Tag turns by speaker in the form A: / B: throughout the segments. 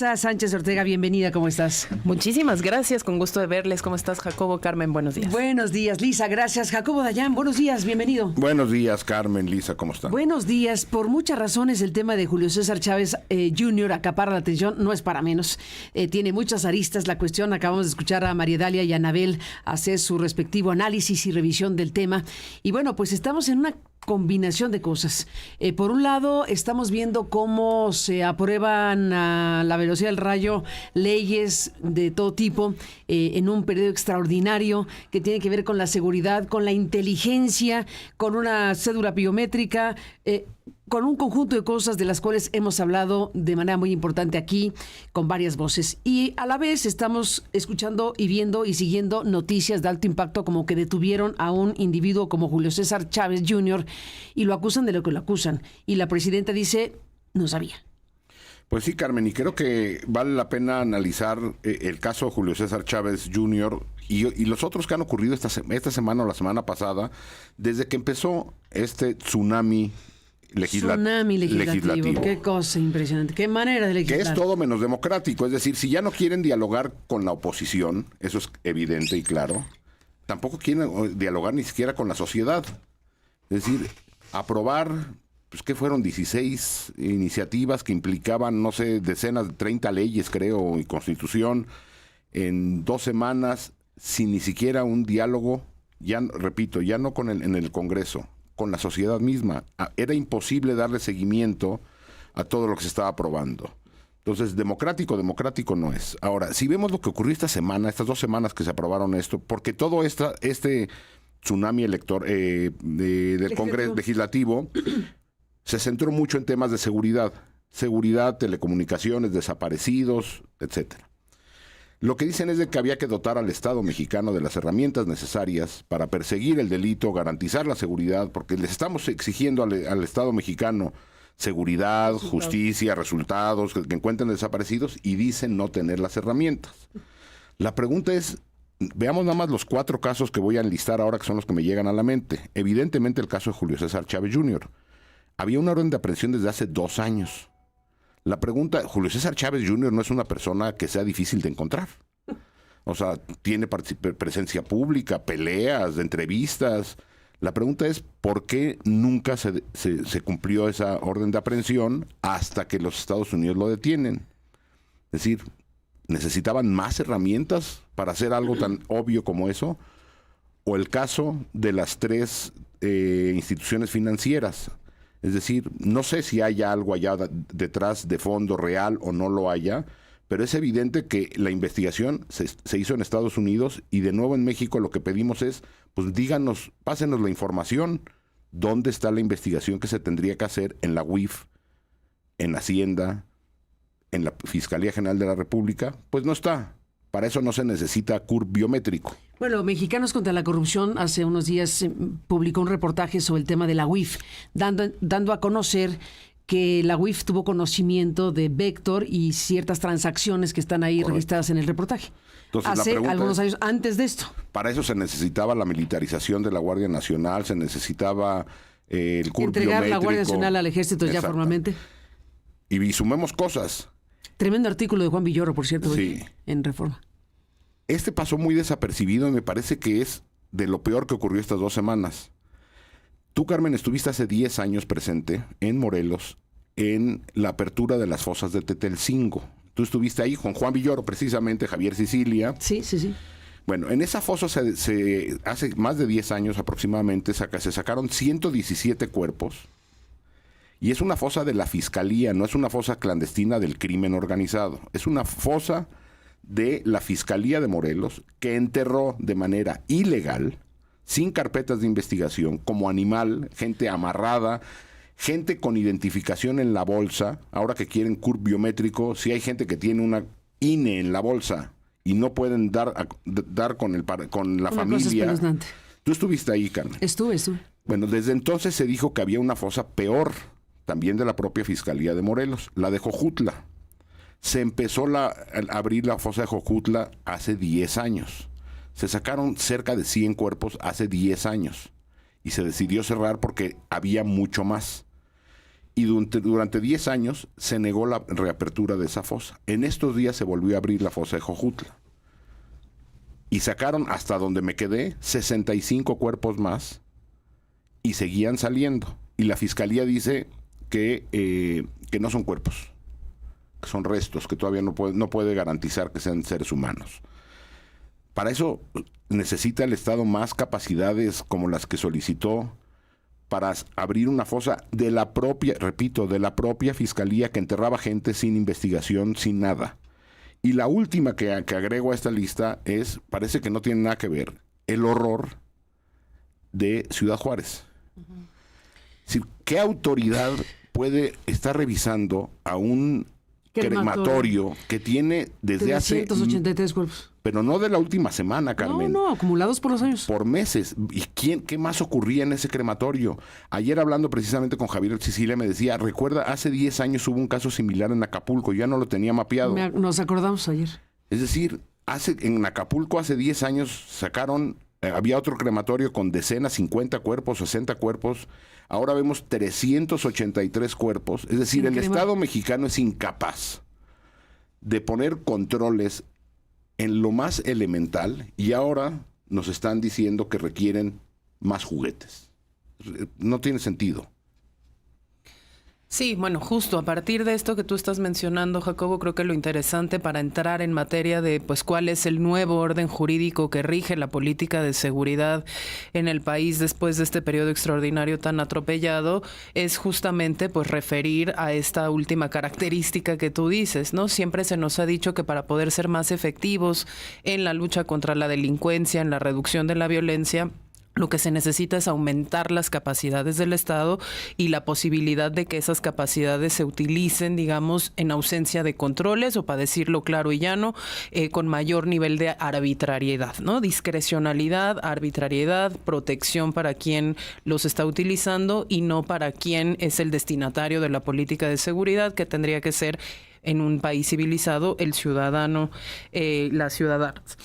A: Lisa Sánchez Ortega, bienvenida, ¿cómo estás?
B: Muchísimas gracias, con gusto de verles. ¿Cómo estás, Jacobo? Carmen, buenos días.
A: Buenos días, Lisa, gracias. Jacobo Dayan, buenos días, bienvenido.
C: Buenos días, Carmen, Lisa, ¿cómo están?
A: Buenos días. Por muchas razones el tema de Julio César Chávez Jr. acapara la atención, no es para menos. Tiene muchas aristas la cuestión. Acabamos de escuchar a María Dalia y a Anabel hacer su respectivo análisis y revisión del tema. Y bueno, pues estamos en una combinación de cosas. Por un lado, estamos viendo cómo se aprueban a la velocidad del rayo leyes de todo tipo en un periodo extraordinario que tiene que ver con la seguridad, con la inteligencia, con una cédula biométrica, con un conjunto de cosas de las cuales hemos hablado de manera muy importante aquí con varias voces. Y a la vez estamos escuchando y viendo y siguiendo noticias de alto impacto, como que detuvieron a un individuo como Julio César Chávez Jr. y lo acusan de lo que lo acusan. Y la presidenta dice, no sabía.
C: Pues sí, Carmen, y creo que vale la pena analizar el caso de Julio César Chávez Jr. y los otros que han ocurrido esta semana o la semana pasada, desde que empezó este tsunami legislativo.
A: Qué cosa impresionante, qué manera de legislar.
C: Que es todo menos democrático, es decir, si ya no quieren dialogar con la oposición, eso es evidente y claro, tampoco quieren dialogar ni siquiera con la sociedad. Es decir, aprobar, pues que fueron 16 iniciativas que implicaban, no sé, decenas de 30 leyes, creo, y constitución, en 2 semanas, sin ni siquiera un diálogo, ya repito, ya no en el Congreso, con la sociedad misma. Era imposible darle seguimiento a todo lo que se estaba aprobando. Entonces, democrático no es. Ahora, si vemos lo que ocurrió esta semana, estas 2 semanas que se aprobaron esto, porque todo este tsunami del Congreso legislativo se centró mucho en temas de seguridad, telecomunicaciones, desaparecidos, etcétera. Lo que dicen es de que había que dotar al Estado mexicano de las herramientas necesarias para perseguir el delito, garantizar la seguridad, porque les estamos exigiendo al Estado mexicano seguridad, justicia, resultados, que encuentren desaparecidos, y dicen no tener las herramientas. La pregunta es, veamos nada más los 4 casos que voy a enlistar ahora, que son los que me llegan a la mente. Evidentemente el caso de Julio César Chávez Jr. Había una orden de aprehensión desde hace 2 años. La pregunta, Julio César Chávez Jr. no es una persona que sea difícil de encontrar. O sea, tiene presencia pública, peleas, entrevistas. La pregunta es, ¿por qué nunca se cumplió esa orden de aprehensión hasta que los Estados Unidos lo detienen? Es decir, ¿necesitaban más herramientas para hacer algo tan obvio como eso? O el caso de las 3 instituciones financieras. Es decir, no sé si haya algo allá detrás de fondo real o no lo haya, pero es evidente que la investigación se hizo en Estados Unidos, y de nuevo en México lo que pedimos es, pues díganos, pásenos la información, dónde está la investigación que se tendría que hacer en la UIF, en Hacienda, en la Fiscalía General de la República. Pues no está. Para eso no se necesita CURP biométrico.
A: Bueno, Mexicanos contra la Corrupción hace unos días publicó un reportaje sobre el tema de la UIF, dando a conocer que la UIF tuvo conocimiento de Vector y ciertas transacciones que están ahí registradas en el reportaje.
C: Entonces,
A: hace algunos años antes de esto.
C: Para eso se necesitaba la militarización de la Guardia Nacional, se necesitaba el CURP
A: entregar
C: biométrico.
A: La Guardia Nacional al Ejército ya formalmente.
C: Y sumemos cosas.
A: Tremendo artículo de Juan Villoro, por cierto,
C: sí,
A: en Reforma.
C: Este pasó muy desapercibido y me parece que es de lo peor que ocurrió estas 2 semanas. Tú, Carmen, estuviste hace 10 años presente en Morelos en la apertura de las fosas de Tetelcingo. Tú estuviste ahí con Juan Villoro, precisamente, Javier Sicilia.
A: Sí.
C: Bueno, en esa fosa hace más de 10 años aproximadamente se sacaron 117 cuerpos. Y es una fosa de la Fiscalía, no es una fosa clandestina del crimen organizado. Es una fosa de la Fiscalía de Morelos, que enterró de manera ilegal, sin carpetas de investigación, como animal, gente amarrada, gente con identificación en la bolsa. Ahora que quieren CURP biométrico, si hay gente que tiene una INE en la bolsa y no pueden dar con la
A: una
C: familia.
A: Cosa espeluznante.
C: Tú estuviste ahí, Carmen.
A: Estuve.
C: Bueno, desde entonces se dijo que había una fosa peor, también de la propia Fiscalía de Morelos, la de Jojutla. Se empezó a abrir la fosa de Jojutla hace 10 años. Se sacaron cerca de 100 cuerpos hace 10 años. Y se decidió cerrar porque había mucho más. y durante 10 años se negó la reapertura de esa fosa. En estos días se volvió a abrir la fosa de Jojutla. Y sacaron, hasta donde me quedé, 65 cuerpos más y seguían saliendo. Y la fiscalía dice que no son cuerpos, que son restos, que todavía no puede garantizar que sean seres humanos. Para eso necesita el Estado más capacidades como las que solicitó para abrir una fosa de la propia fiscalía que enterraba gente sin investigación, sin nada. Y la última que agrego a esta lista parece que no tiene nada que ver, el horror de Ciudad Juárez. Uh-huh. ¿Qué autoridad puede estar revisando a un crematorio que tiene desde
A: 383 cuerpos?
C: Pero no de la última semana, Carmen.
A: No, acumulados por los años.
C: Por meses. ¿Y qué más ocurría en ese crematorio? Ayer hablando precisamente con Javier Sicilia me decía, recuerda, hace 10 años hubo un caso similar en Acapulco, yo ya no lo tenía mapeado.
A: Nos acordamos ayer.
C: Es decir, en Acapulco hace 10 años sacaron, había otro crematorio con decenas, 50 cuerpos, 60 cuerpos. Ahora vemos 383 cuerpos. Es decir, el Estado mexicano es incapaz de poner controles en lo más elemental y ahora nos están diciendo que requieren más juguetes. No tiene sentido.
B: Sí, bueno, justo a partir de esto que tú estás mencionando, Jacobo, creo que lo interesante para entrar en materia de pues cuál es el nuevo orden jurídico que rige la política de seguridad en el país después de este periodo extraordinario tan atropellado es justamente pues referir a esta última característica que tú dices, ¿no? Siempre se nos ha dicho que para poder ser más efectivos en la lucha contra la delincuencia, en la reducción de la violencia, lo que se necesita es aumentar las capacidades del Estado y la posibilidad de que esas capacidades se utilicen, digamos, en ausencia de controles o, para decirlo claro y llano, con mayor nivel de arbitrariedad, ¿no? Discrecionalidad, arbitrariedad, protección para quien los está utilizando y no para quien es el destinatario de la política de seguridad, que tendría que ser en un país civilizado el ciudadano, las ciudadanas.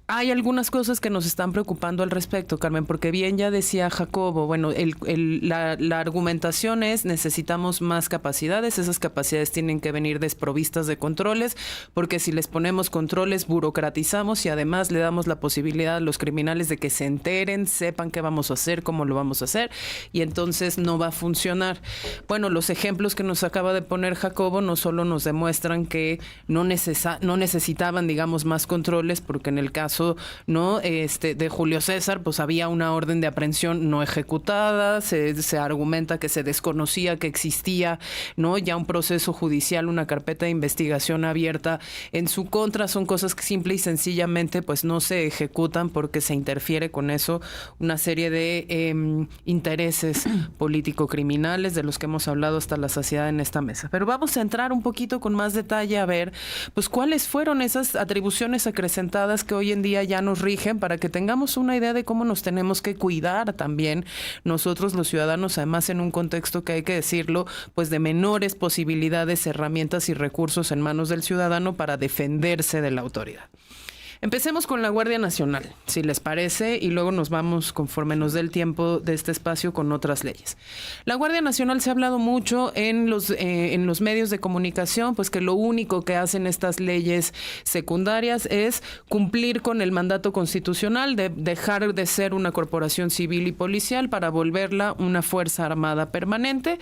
B: Hay algunas cosas que nos están preocupando al respecto, Carmen, porque bien ya decía Jacobo, bueno, la argumentación es necesitamos más capacidades, esas capacidades tienen que venir desprovistas de controles, porque si les ponemos controles burocratizamos y además le damos la posibilidad a los criminales de que se enteren, sepan qué vamos a hacer, cómo lo vamos a hacer, y entonces no va a funcionar. Bueno, los ejemplos que nos acaba de poner Jacobo no solo nos demuestran que no necesitaban, digamos, más controles, porque en el caso ¿no? De Julio César, pues había una orden de aprehensión no ejecutada, se argumenta que se desconocía que existía, ¿no? Ya un proceso judicial, una carpeta de investigación abierta en su contra, son cosas que simple y sencillamente pues no se ejecutan porque se interfiere con eso una serie de intereses político-criminales de los que hemos hablado hasta la saciedad en esta mesa. Pero vamos a entrar un poquito con más detalle a ver pues cuáles fueron esas atribuciones acrecentadas que hoy en día ya nos rigen para que tengamos una idea de cómo nos tenemos que cuidar también nosotros los ciudadanos, además en un contexto que hay que decirlo, pues de menores posibilidades, herramientas y recursos en manos del ciudadano para defenderse de la autoridad. Empecemos con la Guardia Nacional, si les parece, y luego nos vamos, conforme nos dé el tiempo de este espacio, con otras leyes. La Guardia Nacional se ha hablado mucho en los medios de comunicación, pues que lo único que hacen estas leyes secundarias es cumplir con el mandato constitucional de dejar de ser una corporación civil y policial para volverla una fuerza armada permanente.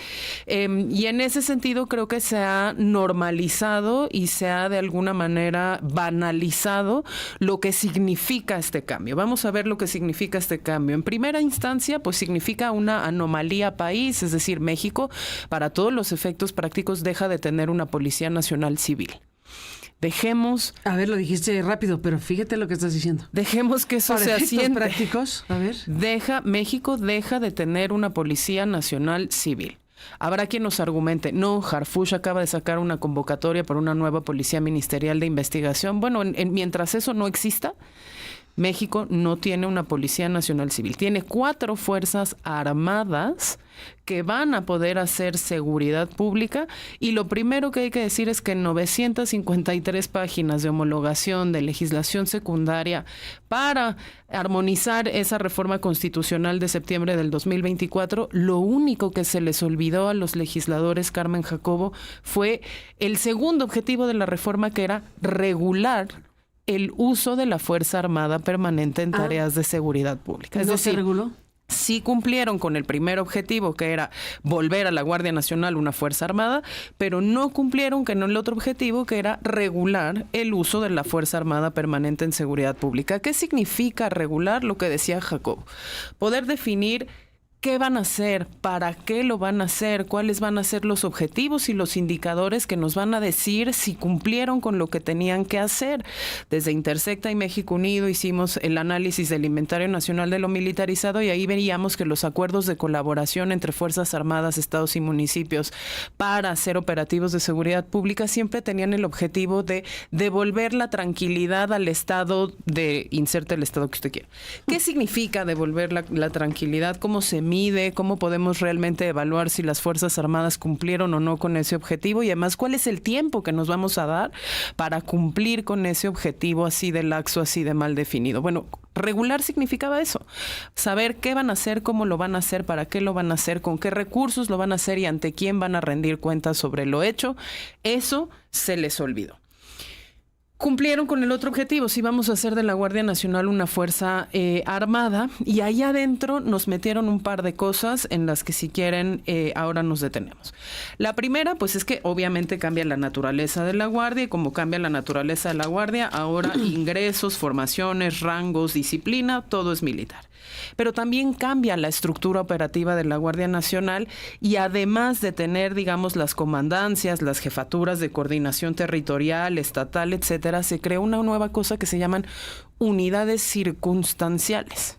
B: Y en ese sentido creo que se ha normalizado y se ha de alguna manera banalizado lo que significa este cambio. Vamos a ver lo que significa este cambio. En primera instancia, pues significa una anomalía país, es decir, México, para todos los efectos prácticos, deja de tener una Policía Nacional Civil. Dejemos...
A: A ver, lo dijiste rápido, pero fíjate lo que estás diciendo.
B: Dejemos que eso se asiente.
A: Prácticos, a ver.
B: México deja de tener una Policía Nacional Civil. Habrá quien nos argumente, no, Harfuch acaba de sacar una convocatoria para una nueva policía ministerial de investigación. Bueno, mientras eso no exista, México no tiene una Policía Nacional Civil, tiene 4 fuerzas armadas que van a poder hacer seguridad pública, y lo primero que hay que decir es que en 953 páginas de homologación de legislación secundaria para armonizar esa reforma constitucional de septiembre del 2024, lo único que se les olvidó a los legisladores, Carmen Jacobo, fue el segundo objetivo de la reforma, que era regular el uso de la Fuerza Armada Permanente en tareas de seguridad pública. Es decir,
A: ¿se reguló?
B: Sí cumplieron con el primer objetivo, que era volver a la Guardia Nacional una Fuerza Armada, pero no cumplieron con el otro objetivo, que era regular el uso de la Fuerza Armada Permanente en seguridad pública. ¿Qué significa regular? Lo que decía Jacobo. Poder definir qué van a hacer, para qué lo van a hacer, cuáles van a ser los objetivos y los indicadores que nos van a decir si cumplieron con lo que tenían que hacer. Desde Intersecta y México Unido hicimos el análisis del Inventario Nacional de lo Militarizado, y ahí veíamos que los acuerdos de colaboración entre Fuerzas Armadas, estados y municipios para hacer operativos de seguridad pública siempre tenían el objetivo de devolver la tranquilidad al estado de, inserte el estado que usted quiera. ¿Qué significa devolver la tranquilidad? ¿Cómo se mide? ¿Cómo podemos realmente evaluar si las Fuerzas Armadas cumplieron o no con ese objetivo? Y además, ¿cuál es el tiempo que nos vamos a dar para cumplir con ese objetivo así de laxo, así de mal definido? Bueno, regular significaba eso. Saber qué van a hacer, cómo lo van a hacer, para qué lo van a hacer, con qué recursos lo van a hacer y ante quién van a rendir cuentas sobre lo hecho. Eso se les olvidó. Cumplieron con el otro objetivo, sí vamos a hacer de la Guardia Nacional una fuerza armada, y ahí adentro nos metieron un par de cosas en las que, si quieren, ahora nos detenemos. La primera, pues es que obviamente cambia la naturaleza de la Guardia, y como cambia la naturaleza de la Guardia, ahora ingresos, formaciones, rangos, disciplina, todo es militar. Pero también cambia la estructura operativa de la Guardia Nacional, y además de tener, digamos, las comandancias, las jefaturas de coordinación territorial, estatal, etcétera, se creó una nueva cosa que se llaman unidades circunstanciales.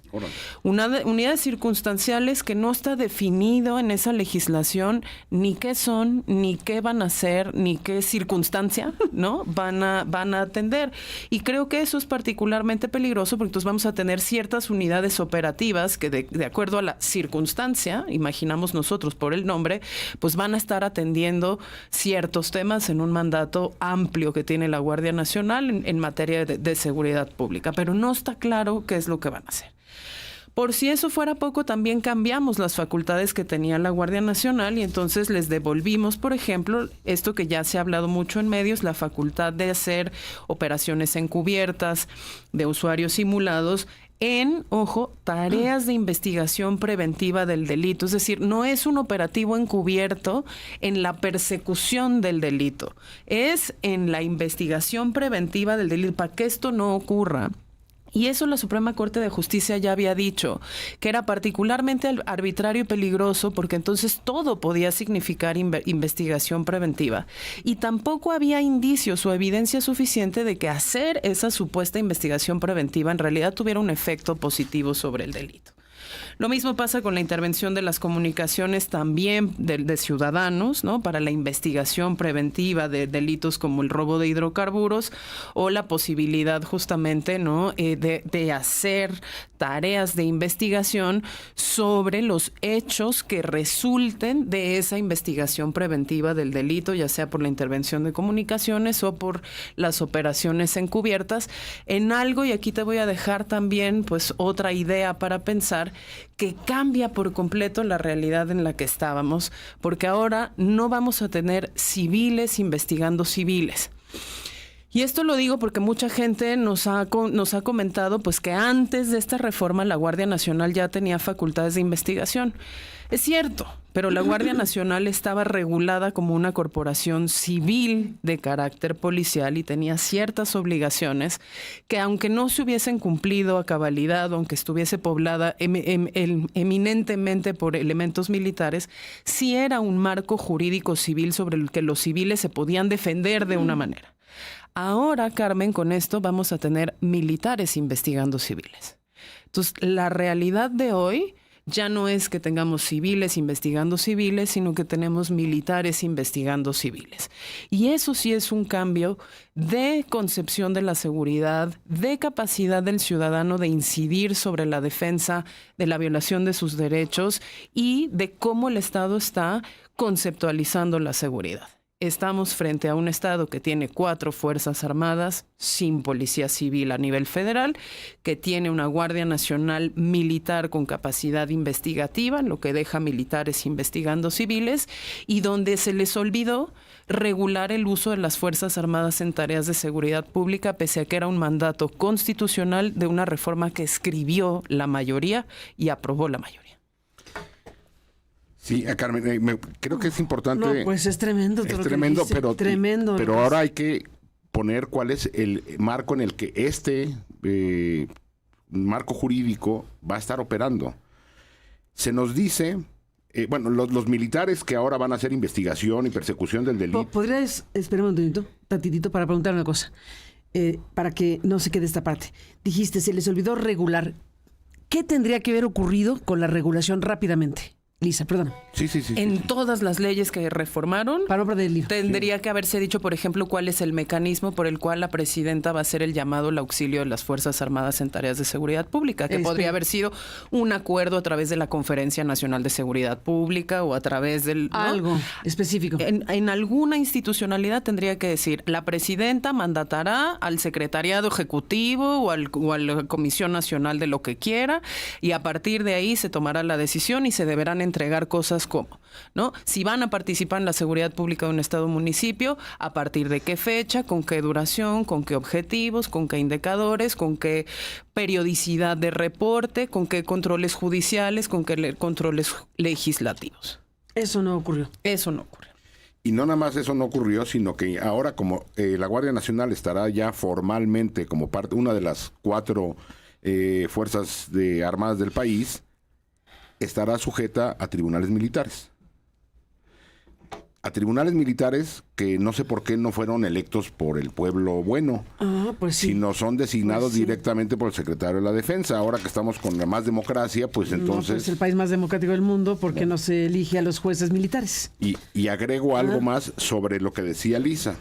B: Unidades circunstanciales que no está definido en esa legislación ni qué son, ni qué van a hacer, ni qué circunstancia, ¿no? van a atender. Y creo que eso es particularmente peligroso, porque entonces vamos a tener ciertas unidades operativas que de acuerdo a la circunstancia, imaginamos nosotros por el nombre, pues van a estar atendiendo ciertos temas en un mandato amplio que tiene la Guardia Nacional en materia de seguridad pública, pero no está claro qué es lo que van a hacer. Por si eso fuera poco, también cambiamos las facultades que tenía la Guardia Nacional, y entonces les devolvimos, por ejemplo, esto que ya se ha hablado mucho en medios, la facultad de hacer operaciones encubiertas de usuarios simulados en, ojo, tareas de investigación preventiva del delito. Es decir, no es un operativo encubierto en la persecución del delito, es en la investigación preventiva del delito, para que esto no ocurra. Y eso la Suprema Corte de Justicia ya había dicho, que era particularmente arbitrario y peligroso, porque entonces todo podía significar investigación preventiva. Y tampoco había indicios o evidencia suficiente de que hacer esa supuesta investigación preventiva en realidad tuviera un efecto positivo sobre el delito. Lo mismo pasa con la intervención de las comunicaciones también de ciudadanos, ¿no? Para la investigación preventiva de delitos como el robo de hidrocarburos, o la posibilidad justamente, ¿no? de hacer tareas de investigación sobre los hechos que resulten de esa investigación preventiva del delito, ya sea por la intervención de comunicaciones o por las operaciones encubiertas, en algo, y aquí te voy a dejar también pues otra idea para pensar, que cambia por completo la realidad en la que estábamos, porque ahora no vamos a tener civiles investigando civiles. Y esto lo digo porque mucha gente nos ha comentado pues que antes de esta reforma la Guardia Nacional ya tenía facultades de investigación. Es cierto, pero la Guardia Nacional estaba regulada como una corporación civil de carácter policial y tenía ciertas obligaciones que, aunque no se hubiesen cumplido a cabalidad, aunque estuviese poblada eminentemente por elementos militares, sí era un marco jurídico civil sobre el que los civiles se podían defender de una manera. Ahora, Carmen, con esto vamos a tener militares investigando civiles. Entonces, la realidad de hoy Ya no es que tengamos civiles investigando civiles, sino que tenemos militares investigando civiles. Y eso sí es un cambio de concepción de la seguridad, de capacidad del ciudadano de incidir sobre la defensa de la violación de sus derechos y de cómo el Estado está conceptualizando la seguridad. Estamos frente a un Estado que tiene 4 fuerzas armadas sin policía civil a nivel federal, que tiene una Guardia Nacional militar con capacidad investigativa, lo que deja militares investigando civiles, y donde se les olvidó regular el uso de las Fuerzas Armadas en tareas de seguridad pública, pese a que era un mandato constitucional de una reforma que escribió la mayoría y aprobó la mayoría.
C: Sí, Carmen, creo que es importante.
A: No, pues es tremendo.
C: Es tremendo, pero
A: tremendo.
C: Pero ahora hay que poner cuál es el marco en el que este marco jurídico va a estar operando. Se nos dice, los militares que ahora van a hacer investigación y persecución del delito.
A: ¿Podrías esperar un tantitito para preguntar una cosa? Para que no se quede esta parte. Dijiste, se les olvidó regular. ¿Qué tendría que haber ocurrido con la regulación rápidamente? Lisa, perdón.
C: Sí.
B: En todas las leyes que reformaron, tendría que haberse dicho, por ejemplo, cuál es el mecanismo por el cual la presidenta va a hacer el llamado al auxilio de las Fuerzas Armadas en tareas de seguridad pública, que podría haber sido un acuerdo a través de la Conferencia Nacional de Seguridad Pública o a través del... ¿no?
A: Algo específico.
B: En alguna institucionalidad tendría que decir, la presidenta mandatará al secretariado ejecutivo o a la Comisión Nacional de lo que quiera, y a partir de ahí se tomará la decisión y se deberán entregar cosas como, ¿no? Si van a participar en la seguridad pública de un estado o municipio, a partir de qué fecha, con qué duración, con qué objetivos, con qué indicadores, con qué periodicidad de reporte, con qué controles judiciales, con qué controles legislativos.
A: Eso no ocurrió.
C: Y no nada más eso no ocurrió, sino que ahora como la Guardia Nacional estará ya formalmente como una de las 4 fuerzas armadas del país, estará sujeta a tribunales militares. A tribunales militares que no sé por qué no fueron electos por el pueblo bueno,
A: pues sí.
C: sino son designados directamente por el secretario de la Defensa. Ahora que estamos con la más democracia, pues entonces...
A: es el país más democrático del mundo, porque no se elige a los jueces militares.
C: Y agrego algo más sobre lo que decía Lisa.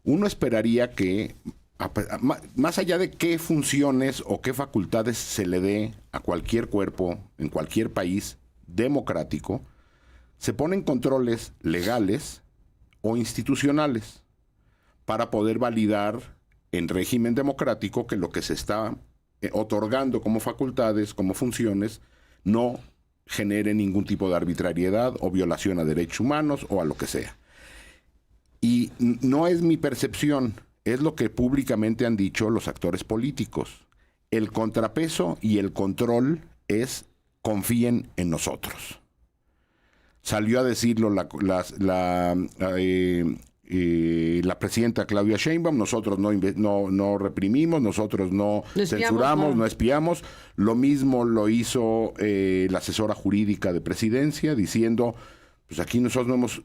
C: Uno esperaría que, más allá de qué funciones o qué facultades se le dé a cualquier cuerpo en cualquier país democrático, se ponen controles legales o institucionales para poder validar en régimen democrático que lo que se está otorgando como facultades, como funciones, no genere ningún tipo de arbitrariedad o violación a derechos humanos o a lo que sea. Y no es mi percepción, es lo que públicamente han dicho los actores políticos. El contrapeso y el control es confíen en nosotros. Salió a decirlo la presidenta Claudia Sheinbaum, nosotros no reprimimos, nosotros no censuramos, no espiamos. Lo mismo lo hizo la asesora jurídica de presidencia, diciendo, pues aquí nosotros no hemos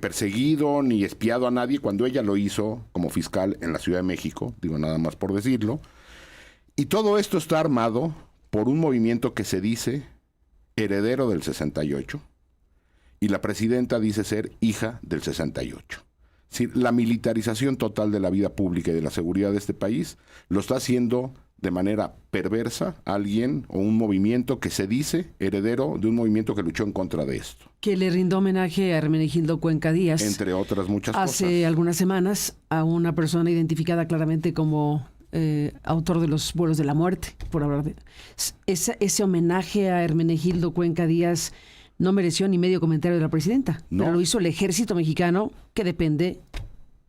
C: perseguido ni espiado a nadie, cuando ella lo hizo como fiscal en la Ciudad de México, digo nada más por decirlo. Y todo esto está armado por un movimiento que se dice heredero del 68, y la presidenta dice ser hija del 68. Es decir, la militarización total de la vida pública y de la seguridad de este país lo está haciendo de manera perversa alguien o un movimiento que se dice heredero de un movimiento que luchó en contra de esto.
A: Que le rindó homenaje a Hermenegildo Cuenca Díaz.
C: Entre otras muchas cosas.
A: Hace algunas semanas a una persona identificada claramente como autor de los vuelos de la muerte, por hablar de... Ese homenaje a Hermenegildo Cuenca Díaz no mereció ni medio comentario de la presidenta. No. Pero lo hizo el ejército mexicano, que depende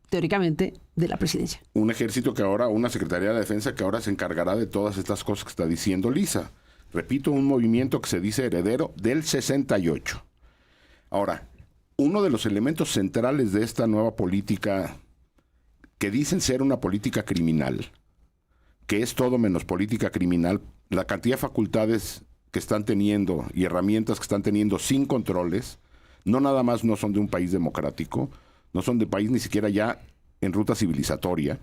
A: teóricamente de la presidencia.
C: Un ejército que ahora, una Secretaría de Defensa que ahora se encargará de todas estas cosas que está diciendo Lisa. Repito, un movimiento que se dice heredero del 68. Ahora, uno de los elementos centrales de esta nueva política, que dicen ser una política criminal, que es todo menos política criminal, la cantidad de facultades que están teniendo y herramientas que están teniendo sin controles, no nada más no son de un país democrático, no son de país ni siquiera ya en ruta civilizatoria,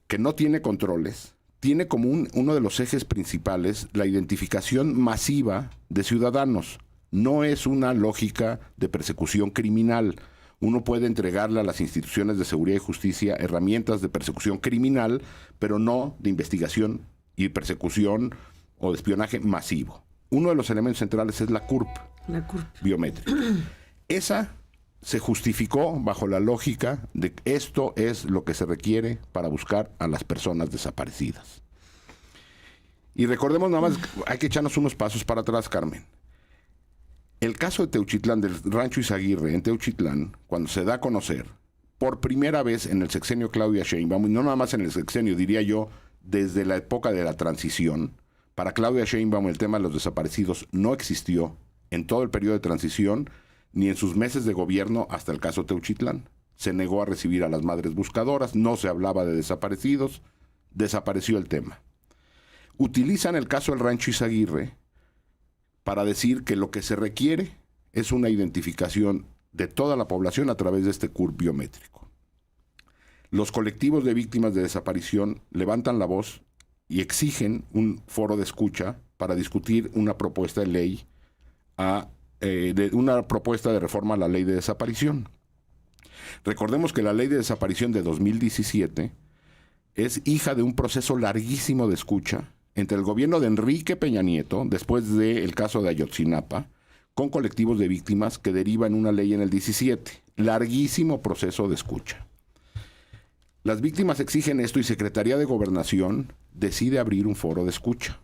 C: que no tiene controles, tiene como uno de los ejes principales la identificación masiva de ciudadanos. No es una lógica de persecución criminal. Uno puede entregarle a las instituciones de seguridad y justicia herramientas de persecución criminal, pero no de investigación y persecución o de espionaje masivo. Uno de los elementos centrales es la CURP, biométrica. Esa se justificó bajo la lógica de que esto es lo que se requiere para buscar a las personas desaparecidas. Y recordemos nada más, hay que echarnos unos pasos para atrás, Carmen. El caso de Teuchitlán, del rancho Izaguirre en Teuchitlán, cuando se da a conocer, por primera vez en el sexenio Claudia Sheinbaum, y no nada más en el sexenio, diría yo, desde la época de la transición, para Claudia Sheinbaum el tema de los desaparecidos no existió en todo el periodo de transición, ni en sus meses de gobierno hasta el caso Teuchitlán. Se negó a recibir a las madres buscadoras, no se hablaba de desaparecidos, desapareció el tema. Utilizan el caso del rancho Izaguirre para decir que lo que se requiere es una identificación de toda la población a través de este CURP biométrico. Los colectivos de víctimas de desaparición levantan la voz y exigen un foro de escucha para discutir una propuesta de ley una propuesta de reforma a la ley de desaparición. Recordemos que la ley de desaparición de 2017 es hija de un proceso larguísimo de escucha entre el gobierno de Enrique Peña Nieto, después del caso de Ayotzinapa, con colectivos de víctimas que deriva en una ley en el 17. Larguísimo proceso de escucha. Las víctimas exigen esto y Secretaría de Gobernación decide abrir un foro de escucha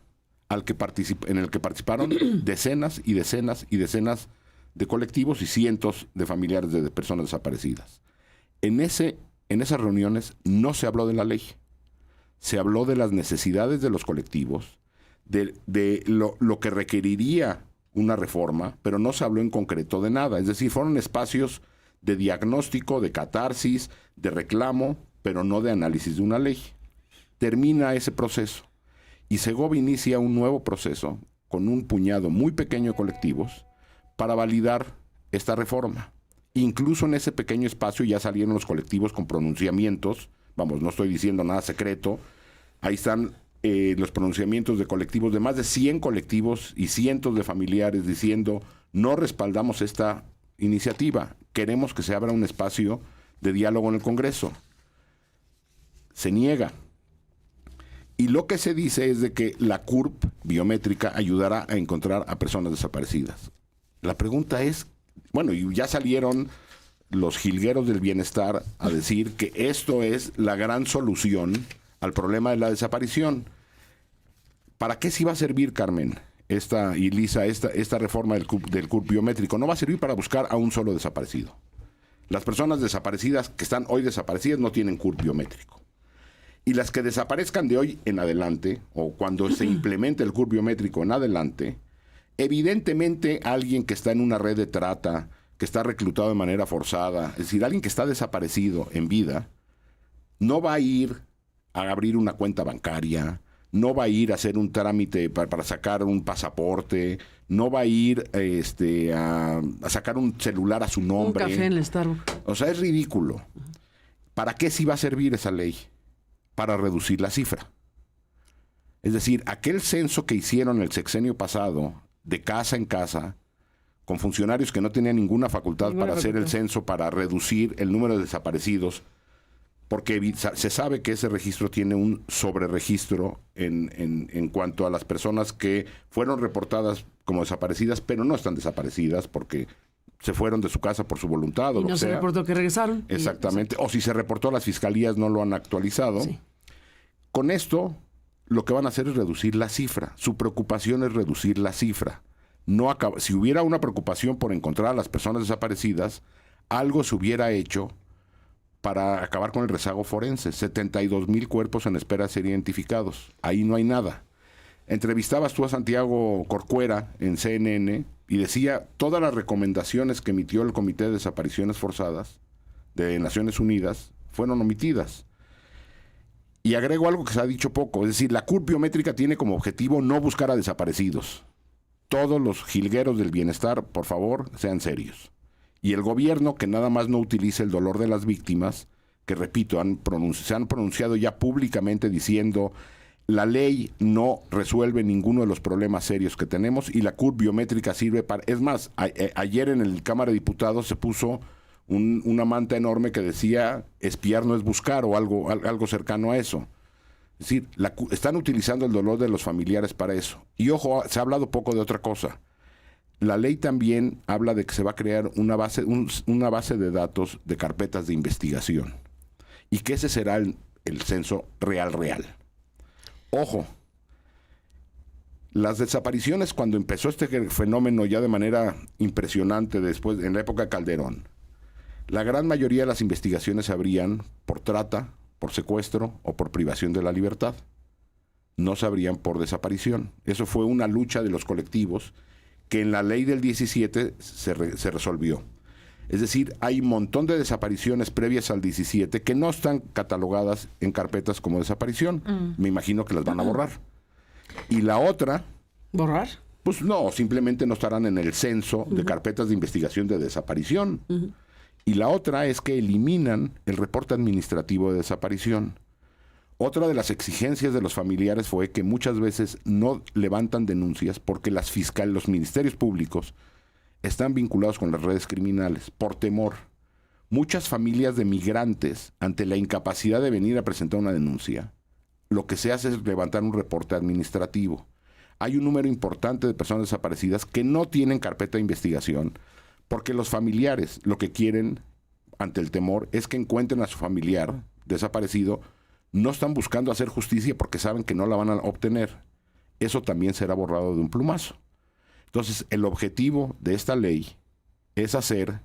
C: en el que participaron decenas y decenas y decenas de colectivos y cientos de familiares de personas desaparecidas. En esas reuniones no se habló de la ley, se habló de las necesidades de los colectivos, de lo que requeriría una reforma, pero no se habló en concreto de nada. Es decir, fueron espacios de diagnóstico, de catarsis, de reclamo, pero no de análisis de una ley. Termina ese proceso y Segov inicia un nuevo proceso con un puñado muy pequeño de colectivos para validar esta reforma. Incluso en ese pequeño espacio ya salieron los colectivos con pronunciamientos, vamos, no estoy diciendo nada secreto, ahí están los pronunciamientos de colectivos, de más de 100 colectivos y cientos de familiares diciendo, no respaldamos esta iniciativa, queremos que se abra un espacio de diálogo en el Congreso. Se niega. Y lo que se dice es de que la CURP biométrica ayudará a encontrar a personas desaparecidas. La pregunta es, bueno, y ya salieron los jilgueros del bienestar a decir que esto es la gran solución al problema de la desaparición. ¿Para qué sí va a servir, Carmen, esta reforma del CURP biométrico? No va a servir para buscar a un solo desaparecido. Las personas desaparecidas que están hoy desaparecidas no tienen CURP biométrico. Y las que desaparezcan de hoy en adelante, o cuando se implemente el CURP biométrico en adelante, evidentemente alguien que está en una red de trata, que está reclutado de manera forzada, es decir, alguien que está desaparecido en vida, no va a ir a abrir una cuenta bancaria, no va a ir a hacer un trámite para sacar un pasaporte, no va a ir a sacar un celular a su nombre.
A: Un café en el Starbucks.
C: O sea, es ridículo. ¿Para qué sí va a servir esa ley? Para reducir la cifra. Es decir, aquel censo que hicieron el sexenio pasado, de casa en casa, con funcionarios que no tenían ninguna facultad para hacer el censo, para reducir el número de desaparecidos, porque se sabe que ese registro tiene un sobreregistro en cuanto a las personas que fueron reportadas como desaparecidas, pero no están desaparecidas porque se fueron de su casa por su voluntad.
A: Y no se reportó que regresaron.
C: Exactamente. O si se reportó, las fiscalías no lo han actualizado. Sí. Con esto, lo que van a hacer es reducir la cifra. Su preocupación es reducir la cifra. Si hubiera una preocupación por encontrar a las personas desaparecidas, algo se hubiera hecho para acabar con el rezago forense. 72,000 cuerpos en espera de ser identificados. Ahí no hay nada. Entrevistabas tú a Santiago Corcuera en CNN y decía todas las recomendaciones que emitió el Comité de Desapariciones Forzadas de Naciones Unidas fueron omitidas. Y agrego algo que se ha dicho poco, es decir, la CURP biométrica tiene como objetivo no buscar a desaparecidos. Todos los jilgueros del bienestar, por favor, sean serios. Y el gobierno que nada más no utilice el dolor de las víctimas, que repito, se han pronunciado ya públicamente diciendo la ley no resuelve ninguno de los problemas serios que tenemos y la CURP biométrica sirve para... Es más, ayer en el Cámara de Diputados se puso una manta enorme que decía espiar no es buscar o algo cercano a eso. Es decir, están utilizando el dolor de los familiares para eso. Y ojo, se ha hablado poco de otra cosa. La ley también habla de que se va a crear una base de datos de carpetas de investigación y que ese será el censo real. Ojo, las desapariciones cuando empezó este fenómeno ya de manera impresionante después, en la época de Calderón, la gran mayoría de las investigaciones se abrían por trata, por secuestro o por privación de la libertad. No se abrían por desaparición. Eso fue una lucha de los colectivos que en la ley del 17 se resolvió. Es decir, hay un montón de desapariciones previas al 17 que no están catalogadas en carpetas como desaparición. Me imagino que las van a borrar. Y la otra...
A: ¿Borrar?
C: Pues no, simplemente no estarán en el censo de carpetas de investigación de desaparición. Y la otra es que eliminan el reporte administrativo de desaparición. Otra de las exigencias de los familiares fue que muchas veces no levantan denuncias porque los ministerios públicos están vinculados con las redes criminales por temor. Muchas familias de migrantes, ante la incapacidad de venir a presentar una denuncia, lo que se hace es levantar un reporte administrativo. Hay un número importante de personas desaparecidas que no tienen carpeta de investigación porque los familiares lo que quieren, ante el temor, es que encuentren a su familiar desaparecido. No están buscando hacer justicia porque saben que no la van a obtener. Eso también será borrado de un plumazo. Entonces, el objetivo de esta ley es hacer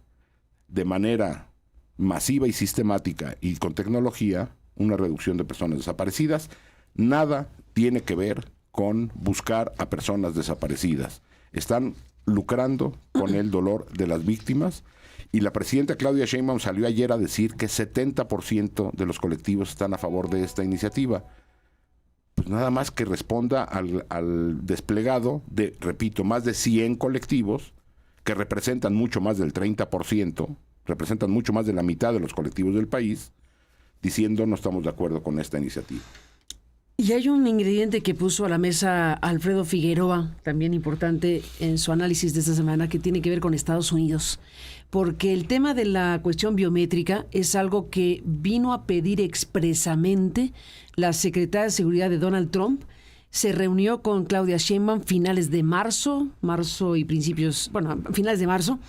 C: de manera masiva y sistemática y con tecnología una reducción de personas desaparecidas. Nada tiene que ver con buscar a personas desaparecidas. Están lucrando con el dolor de las víctimas y la presidenta Claudia Sheinbaum salió ayer a decir que 70% de los colectivos están a favor de esta iniciativa. Pues nada más que responda al desplegado de, repito, más de 100 colectivos que representan mucho más del 30%, representan mucho más de la mitad de los colectivos del país, diciendo no estamos de acuerdo con esta iniciativa.
A: Y hay un ingrediente que puso a la mesa Alfredo Figueroa, también importante en su análisis de esta semana, que tiene que ver con Estados Unidos. Porque el tema de la cuestión biométrica es algo que vino a pedir expresamente la secretaria de Seguridad de Donald Trump. Se reunió con Claudia Sheinbaum finales de marzo finales de marzo,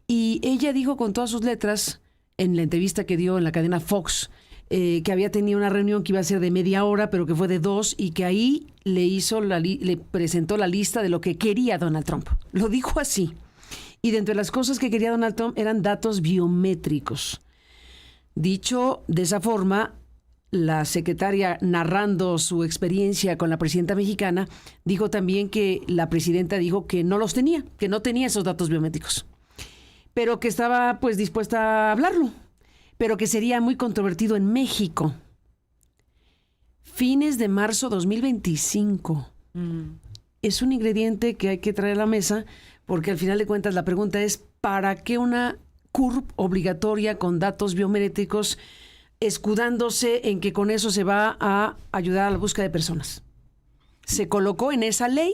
A: y ella dijo con todas sus letras, en la entrevista que dio en la cadena Fox, que había tenido una reunión que iba a ser de media hora, pero que fue de 2, y que ahí le presentó la lista de lo que quería Donald Trump. Lo dijo así. Y dentro de las cosas que quería Donald Trump eran datos biométricos. Dicho de esa forma, la secretaria, narrando su experiencia con la presidenta mexicana, dijo también que la presidenta dijo que no los tenía, que no tenía esos datos biométricos, pero que estaba pues dispuesta a hablarlo, pero que sería muy controvertido en México. Fines de marzo 2025. Es un ingrediente que hay que traer a la mesa, porque al final de cuentas la pregunta es, ¿para qué una CURP obligatoria con datos biométricos, escudándose en que con eso se va a ayudar a la búsqueda de personas? Se colocó en esa ley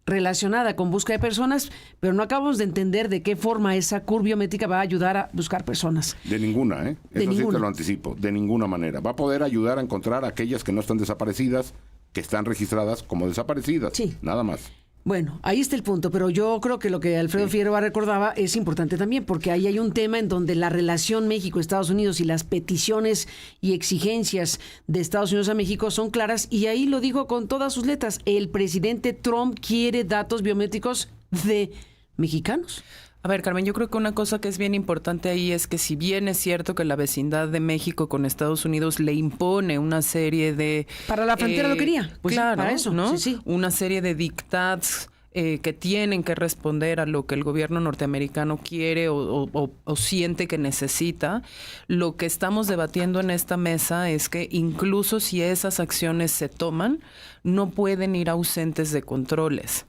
A: relacionada con búsqueda de personas, pero no acabamos de entender de qué forma esa CURP biométrica va a ayudar a buscar personas.
C: De ninguna, ¿eh? Eso sí te lo anticipo, de ninguna manera. Va a poder ayudar a encontrar a aquellas que no están desaparecidas, que están registradas como desaparecidas. Sí. Nada más.
A: Bueno, ahí está el punto, pero yo creo que lo que Alfredo Figueroa recordaba es importante también, porque ahí hay un tema en donde la relación México-Estados Unidos y las peticiones y exigencias de Estados Unidos a México son claras, y ahí lo dijo con todas sus letras: el presidente Trump quiere datos biométricos de mexicanos.
B: A ver, Carmen, yo creo que una cosa que es bien importante ahí es que, si bien es cierto que la vecindad de México con Estados Unidos le impone una serie de...
A: Para la frontera lo quería, pues
B: claro,
A: para eso,
B: ¿no?
A: Sí.
B: Una serie de dictats que tienen que responder a lo que el gobierno norteamericano quiere o siente que necesita. Lo que estamos debatiendo en esta mesa es que incluso si esas acciones se toman, no pueden ir ausentes de controles.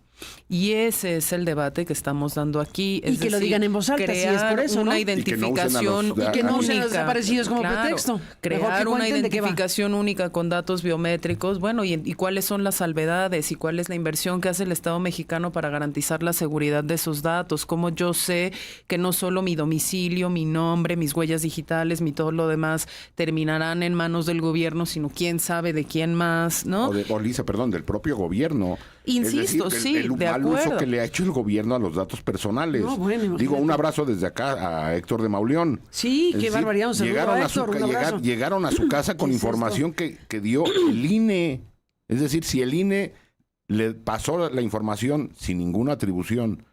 B: Y ese es el debate que estamos dando aquí.
A: Y que lo digan en voz alta, si es por eso, ¿no?
B: Una identificación
A: Y que no usen a los
B: única.
A: desaparecidos como
B: Claro,
A: pretexto.
B: crear una
A: cuenten de qué va.
B: identificación única con datos biométricos. Bueno, y cuáles son las salvedades y cuál es la inversión que hace el Estado mexicano para garantizar la seguridad de esos datos. Cómo yo sé que no solo mi domicilio, mi nombre, mis huellas digitales, mi todo lo demás terminarán en manos del gobierno, sino quién sabe de quién más, ¿no?
C: O Lisa, perdón, del propio gobierno.
B: Insisto,
C: es decir,
B: sí,
C: el
B: de
C: mal uso
B: acuerdo.
C: que le ha hecho el gobierno a los datos personales.
A: No, bueno, imagínate.
C: Digo, un abrazo desde acá a Héctor de Mauleón.
A: Sí,
C: Es
A: qué
C: decir,
A: barbaridad. Un saludo
C: llegaron
A: a
C: a su
A: Héctor,
C: ca-
A: un
C: llegar-
A: abrazo.
C: llegaron a su casa con
A: ¿Qué es
C: información que dio el INE. Es decir, si el INE le pasó la información sin ninguna atribución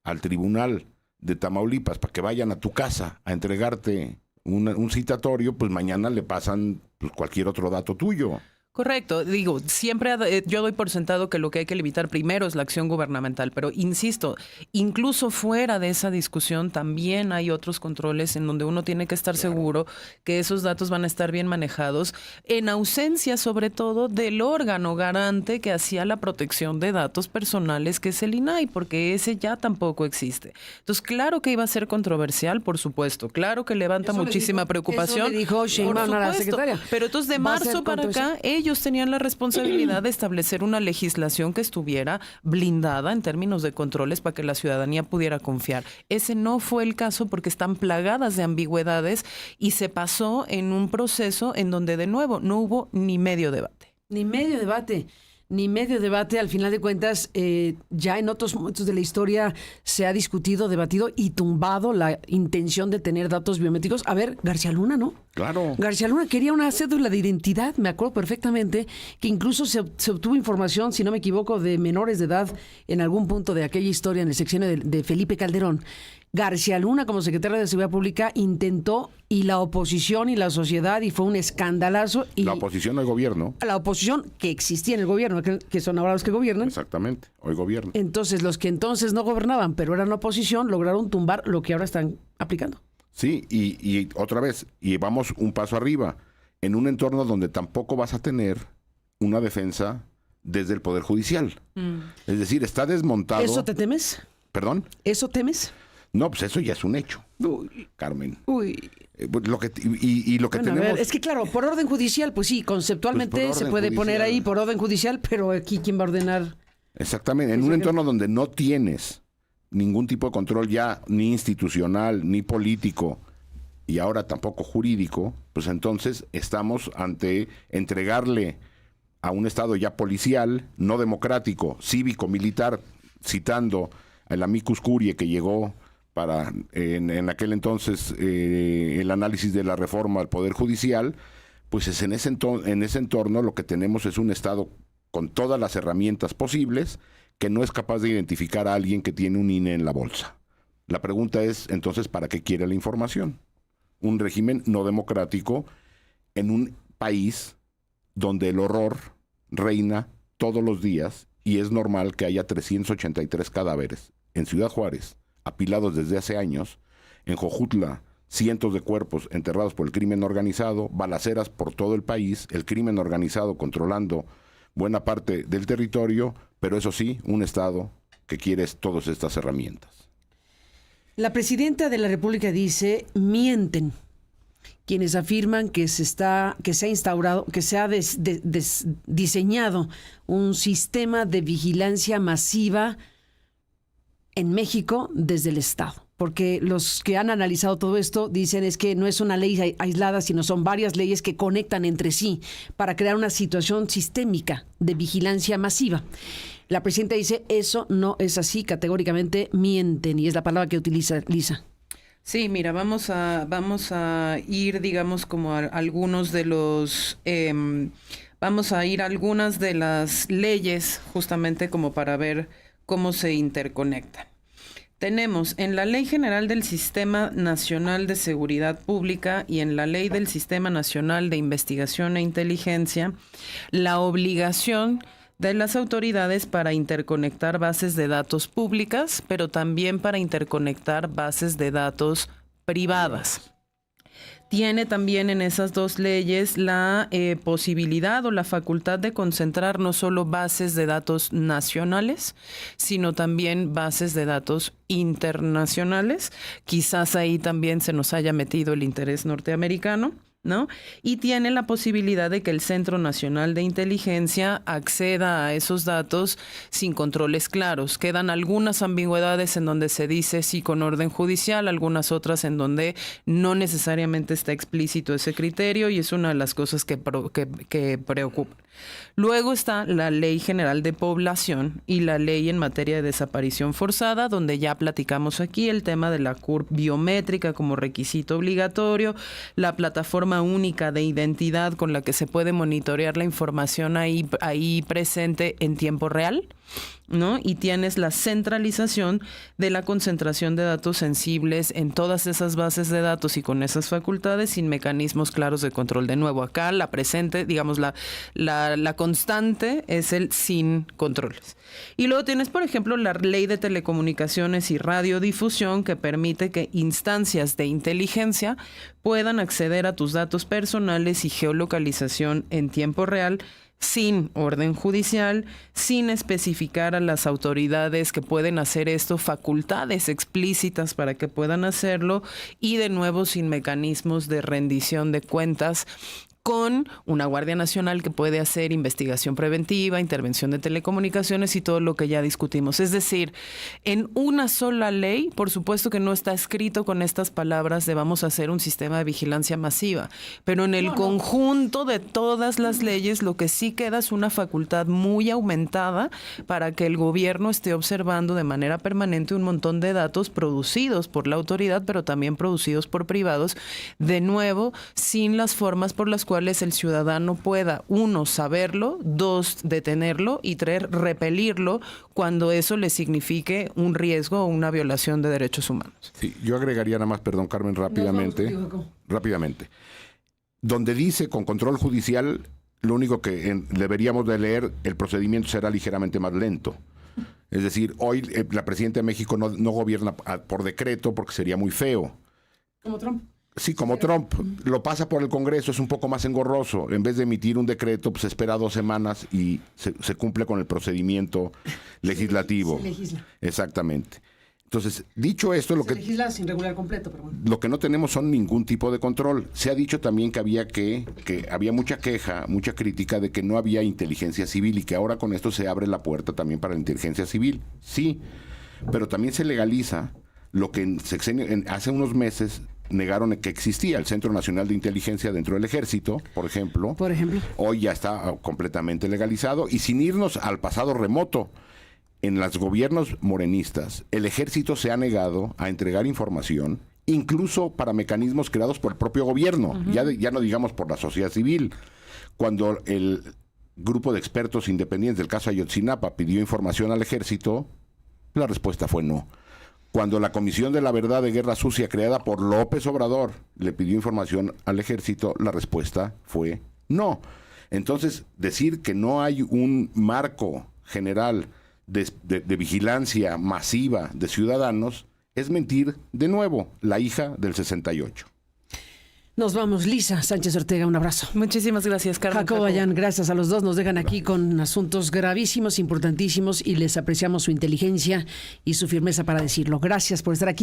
C: al tribunal de Tamaulipas para que vayan a tu casa a entregarte un citatorio, pues mañana le pasan pues, cualquier otro dato tuyo.
B: Correcto, digo, siempre yo doy por sentado que lo que hay que limitar primero es la acción gubernamental, pero insisto, incluso fuera de esa discusión también hay otros controles en donde uno tiene que estar seguro que esos datos van a estar bien manejados, en ausencia sobre todo del órgano garante que hacía la protección de datos personales, que es el INAI, porque ese ya tampoco existe. Entonces, claro que iba a ser controversial, por supuesto, claro que levanta
A: Eso le
B: muchísima
A: dijo-
B: preocupación.
A: eso le dijo Sheinbaum
B: por
A: a la
B: supuesto,
A: secretaria.
B: pero entonces de
A: Va a ser
B: marzo para acá ellos tenían la responsabilidad de establecer una legislación que estuviera blindada en términos de controles para que la ciudadanía pudiera confiar. Ese no fue el caso porque están plagadas de ambigüedades y se pasó en un proceso en donde de nuevo no hubo ni medio debate.
A: Ni medio debate. Ni medio debate, al final de cuentas, ya en otros momentos de la historia se ha discutido, debatido y tumbado la intención de tener datos biométricos. A ver, García Luna, ¿no?
C: Claro.
A: García Luna quería una cédula de identidad, me acuerdo perfectamente, que incluso se obtuvo información, si no me equivoco, de menores de edad en algún punto de aquella historia, en el sexenio de Felipe Calderón. García Luna, como secretario de Seguridad Pública, intentó, y la oposición y la sociedad, y fue un escandalazo. Y
C: La oposición al gobierno.
A: la oposición que existía en el gobierno, que son ahora los que gobiernan.
C: Exactamente, hoy gobierno.
A: Entonces, los que entonces no gobernaban, pero eran oposición, lograron tumbar lo que ahora están aplicando.
C: Sí, y otra vez, y vamos un paso arriba, en un entorno donde tampoco vas a tener una defensa desde el Poder Judicial. Es decir, está desmontado...
A: ¿Eso te temes?
C: ¿Perdón?
A: ¿Eso temes?
C: No, pues eso ya es un hecho,
A: Uy,
C: Carmen.
A: uy.
C: Pues lo que, y lo que
A: Bueno, a
C: tenemos...
A: ver, es que claro, por orden judicial, pues sí, conceptualmente
C: Pues por
A: se
C: orden
A: puede poner
C: judicial.
A: ahí por orden judicial, pero aquí ¿quién va a ordenar?
C: Exactamente, en un entorno donde no tienes ningún tipo de control ya, ni institucional, ni político, y ahora tampoco jurídico, pues entonces estamos ante entregarle a un Estado ya policial, no democrático, cívico, militar, citando al amicus curiae que llegó para en aquel entonces el análisis de la reforma al Poder Judicial, pues es en ese entorno lo que tenemos es un Estado con todas las herramientas posibles que no es capaz de identificar a alguien que tiene un INE en la bolsa. La pregunta es, entonces, ¿para qué quiere la información? Un régimen no democrático en un país donde el horror reina todos los días y es normal que haya 383 cadáveres en Ciudad Juárez, apilados desde hace años, en Jojutla, cientos de cuerpos enterrados por el crimen organizado, balaceras por todo el país, el crimen organizado controlando buena parte del territorio, pero eso sí, un Estado que quiere todas estas herramientas.
A: La presidenta de la República dice, mienten quienes afirman que se ha instaurado, que se ha diseñado un sistema de vigilancia masiva en México desde el Estado. Porque los que han analizado todo esto dicen es que no es una ley aislada, sino son varias leyes que conectan entre sí para crear una situación sistémica de vigilancia masiva. La presidenta dice, eso no es así, categóricamente mienten, y es la palabra que utiliza Lisa.
B: Sí, mira, vamos a ir, digamos, como a algunos de los... vamos a ir a algunas de las leyes, justamente como para ver cómo se interconectan. Tenemos en la Ley General del Sistema Nacional de Seguridad Pública y en la Ley del Sistema Nacional de Investigación e Inteligencia la obligación de las autoridades para interconectar bases de datos públicas, pero también para interconectar bases de datos privadas. tiene también en esas dos leyes la posibilidad o la facultad de concentrar no solo bases de datos nacionales, sino también bases de datos internacionales. Quizás ahí también se nos haya metido el interés norteamericano, ¿no? Y tiene la posibilidad de que el Centro Nacional de Inteligencia acceda a esos datos sin controles claros. Quedan algunas ambigüedades en donde se dice sí con orden judicial, algunas otras en donde no necesariamente está explícito ese criterio, y es una de las cosas que preocupan. Luego está la Ley General de Población y la Ley en materia de desaparición forzada, donde ya platicamos aquí el tema de la CURP biométrica como requisito obligatorio, la plataforma única de identidad con la que se puede monitorear la información ahí presente en tiempo real, ¿no? Y tienes la centralización de la concentración de datos sensibles en todas esas bases de datos y con esas facultades sin mecanismos claros de control. De nuevo, acá la presente, digamos, la constante es el sin controles. Y luego tienes, por ejemplo, la Ley de Telecomunicaciones y Radiodifusión, que permite que instancias de inteligencia puedan acceder a tus datos personales y geolocalización en tiempo real sin orden judicial, sin especificar a las autoridades que pueden hacer esto facultades explícitas para que puedan hacerlo, y de nuevo sin mecanismos de rendición de cuentas, con una Guardia Nacional que puede hacer investigación preventiva, intervención de telecomunicaciones y todo lo que ya discutimos. Es decir, en una sola ley, por supuesto que no está escrito con estas palabras de vamos a hacer un sistema de vigilancia masiva, pero en el conjunto de todas las leyes lo que sí queda es una facultad muy aumentada para que el gobierno esté observando de manera permanente un montón de datos producidos por la autoridad, pero también producidos por privados, de nuevo, sin las formas por las cuales el ciudadano pueda, 1, saberlo, 2, detenerlo y 3, repelirlo cuando eso le signifique un riesgo o una violación de derechos humanos.
C: Sí, yo agregaría nada más, perdón, Carmen, rápidamente. Donde dice con control judicial, lo único que deberíamos de leer, el procedimiento será ligeramente más lento. Es decir, hoy la presidenta de México no gobierna por decreto porque sería muy feo.
A: Como Trump.
C: Sí, como Trump. Lo pasa por el Congreso, es un poco más engorroso. En vez de emitir un decreto, pues se espera 2 semanas y se cumple con el procedimiento legislativo.
A: Se legisla.
C: Exactamente. Entonces, dicho esto,
A: se legisla sin regular completo, pero bueno.
C: Lo que no tenemos son ningún tipo de control. Se ha dicho también que había mucha queja, mucha crítica de que no había inteligencia civil y que ahora con esto se abre la puerta también para la inteligencia civil. Sí, pero también se legaliza lo que hace unos meses negaron que existía, el Centro Nacional de Inteligencia dentro del Ejército, por ejemplo. Hoy ya está completamente legalizado, y sin irnos al pasado remoto, en los gobiernos morenistas, el Ejército se ha negado a entregar información, incluso para mecanismos creados por el propio gobierno, ya no digamos por la sociedad civil. Cuando el grupo de expertos independientes del caso Ayotzinapa pidió información al Ejército, la respuesta fue no. Cuando la Comisión de la Verdad de Guerra Sucia, creada por López Obrador, le pidió información al Ejército, la respuesta fue no. Entonces, decir que no hay un marco general de vigilancia masiva de ciudadanos es mentir de nuevo, la hija del 68.
A: Nos vamos, Lisa Sánchez Ortega, un abrazo.
B: Muchísimas gracias, Carmen.
A: Jacobo Ayán, gracias a los dos. Nos dejan aquí con asuntos gravísimos, importantísimos, y les apreciamos su inteligencia y su firmeza para decirlo. Gracias por estar aquí.